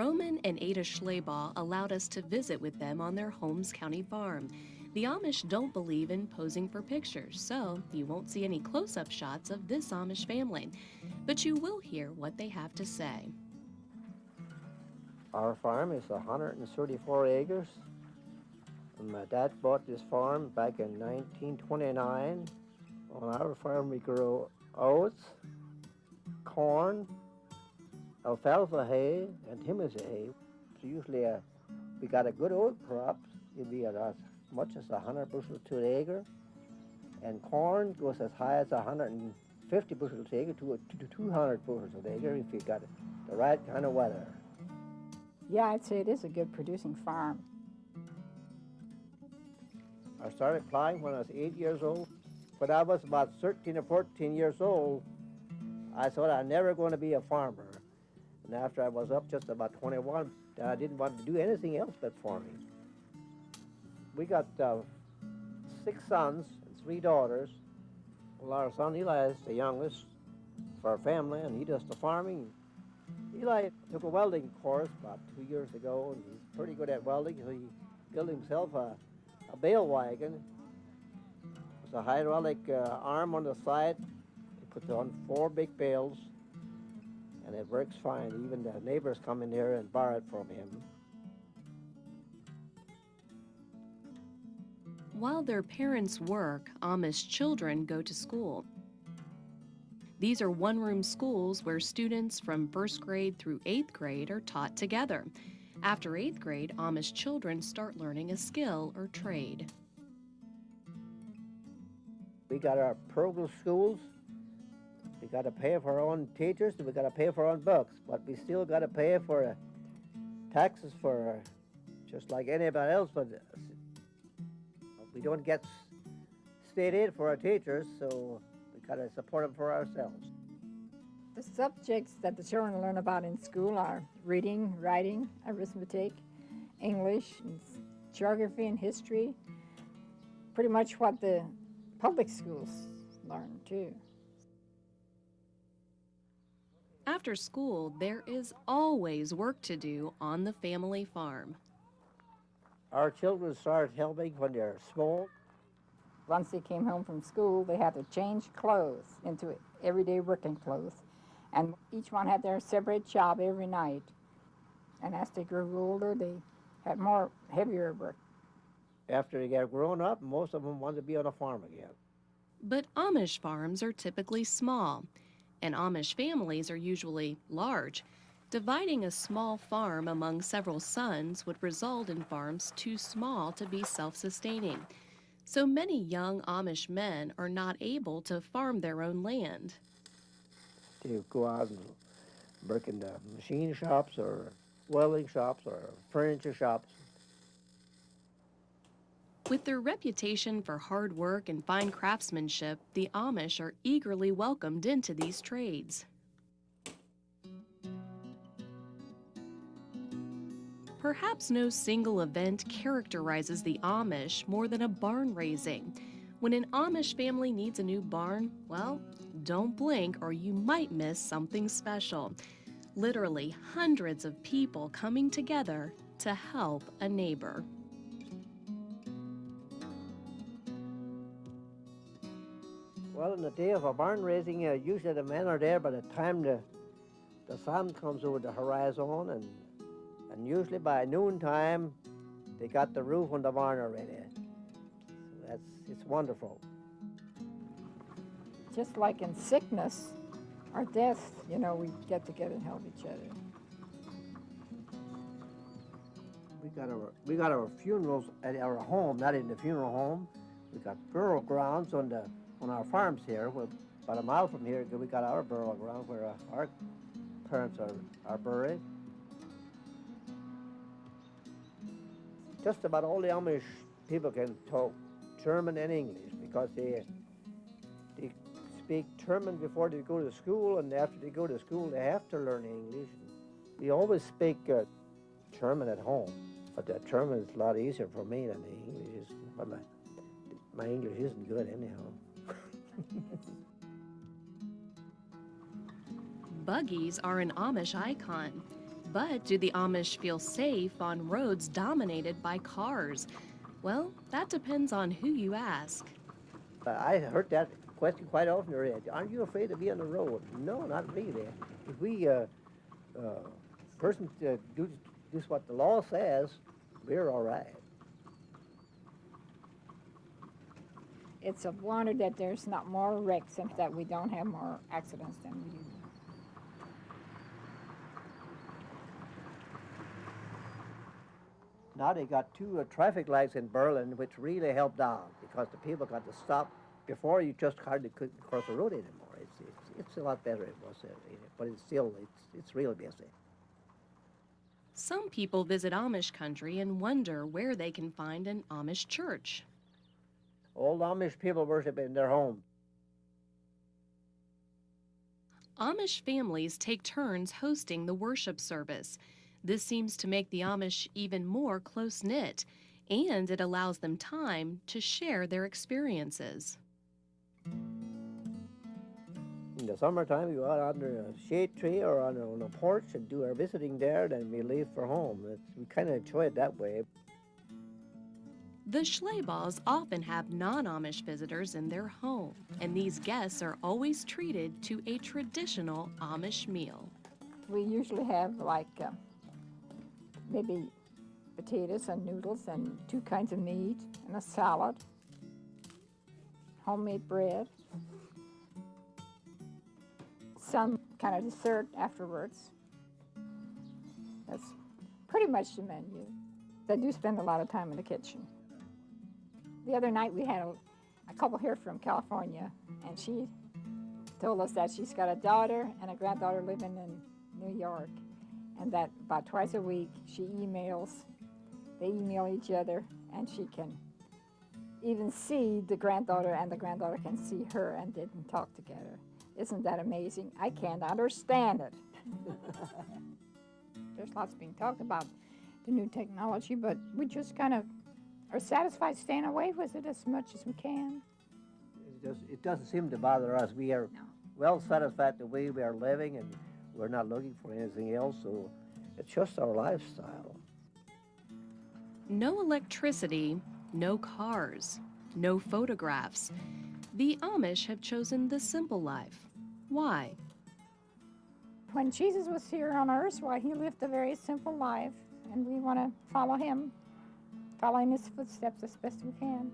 Roman and Ada Schleybaugh allowed us to visit with them on their Holmes County farm. The Amish don't believe in posing for pictures, so you won't see any close-up shots of this Amish family, but you will hear what they have to say. Our farm is 134 acres. And my dad bought this farm back in 1929. On our farm we grow oats, corn, alfalfa hay, and humus hay. So usually we got a good oat crop. It'd be as much as 100 bushels to an acre. And corn goes as high as 150 bushels to an acre to 200 bushels an acre if you got the right kind of weather. Yeah, I'd say it is a good producing farm. I started plowing when I was 8 years old. When I was about 13 or 14 years old, I thought I'm never going to be a farmer. And after I was up just about 21, I didn't want to do anything else but farming. We got 6 sons and 3 daughters. Well, our son Eli is the youngest for our family, and he does the farming. Eli took a welding course about 2 years ago, and he's pretty good at welding, so he built himself a bale wagon. It's a hydraulic arm on the side. He puts on 4 big bales, and it works fine. Even the neighbors come in here and borrow it from him. While their parents work, Amish children go to school. These are one-room schools where students from 1st grade through 8th grade are taught together. After 8th grade, Amish children start learning a skill or trade. We got our parochial schools. We got to pay for our own teachers, and we got to pay for our own books, but we still got to pay for taxes for just like anybody else, but we don't get state aid for our teachers, so we got to support them for ourselves. The subjects that the children learn about in school are reading, writing, arithmetic, English, and geography and history. Pretty much what the public schools learn, too. After school, there is always work to do on the family farm. Our children start helping when they're small. Once they came home from school, they had to change clothes into everyday working clothes. And each one had their separate job every night. And as they grew older, they had more heavier work. After they get grown up, most of them want to be on a farm again. But Amish farms are typically small, and Amish families are usually large. Dividing a small farm among several sons would result in farms too small to be self-sustaining. So many young Amish men are not able to farm their own land. They go out and work in the machine shops or welding shops or furniture shops. With their reputation for hard work and fine craftsmanship, the Amish are eagerly welcomed into these trades. Perhaps no single event characterizes the Amish more than a barn raising. When an Amish family needs a new barn, well, don't blink or you might miss something special. Literally hundreds of people coming together to help a neighbor. Well, in the day of a barn raising, usually the men are there by the time the sun comes over the horizon, and usually by noontime, they got the roof on the barn already. So it's wonderful. Just like in sickness or death, you know, we get together and help each other. We got our funerals at our home, not in the funeral home. We got burial grounds on our farms here. We're about a mile from here. We got our burial ground where our parents are buried. Just about all the Amish people can talk German and English because they speak German before they go to school, and after they go to school, they have to learn English. We always speak German at home, but the German is a lot easier for me than the English is. But my English isn't good anyhow. Buggies are an Amish icon. But do the Amish feel safe on roads dominated by cars? Well, that depends on who you ask. I heard that question quite often already. Aren't you afraid to be on the road? No, not really. If we person do just what the law says, we're all right. It's a wonder that there's not more wrecks and that we don't have more accidents than we do. Now they got two traffic lights in Berlin, which really helped out because the people got to stop before. You just hardly couldn't cross the road anymore. It's a lot better it was, but it's still it's real busy. Some people visit Amish country and wonder where they can find an Amish church. Old Amish people worship in their home. Amish families take turns hosting the worship service. This seems to make the Amish even more close-knit, and it allows them time to share their experiences. In the summertime, we go out under a shade tree or on a porch and do our visiting there, then we leave for home. We kind of enjoy it that way. The Schlebaws often have non-Amish visitors in their home, and these guests are always treated to a traditional Amish meal. We usually have like maybe potatoes and noodles and 2 kinds of meat and a salad, homemade bread, some kind of dessert afterwards. That's pretty much the menu. They do spend a lot of time in the kitchen. The other night we had a couple here from California, and she told us that she's got a daughter and a granddaughter living in New York, and that about twice a week they email each other, and she can even see the granddaughter and the granddaughter can see her and they can talk together. Isn't that amazing? I can't understand it. There's lots being talked about the new technology, but we just kind of are satisfied staying away with it as much as we can. It doesn't seem to bother us. We are well satisfied the way we are living, and we're not looking for anything else, so it's just our lifestyle. No electricity, no cars, no photographs. The Amish have chosen the simple life. Why? When Jesus was here on earth, why, he lived a very simple life, and we want to follow him, follow in his footsteps as best we can.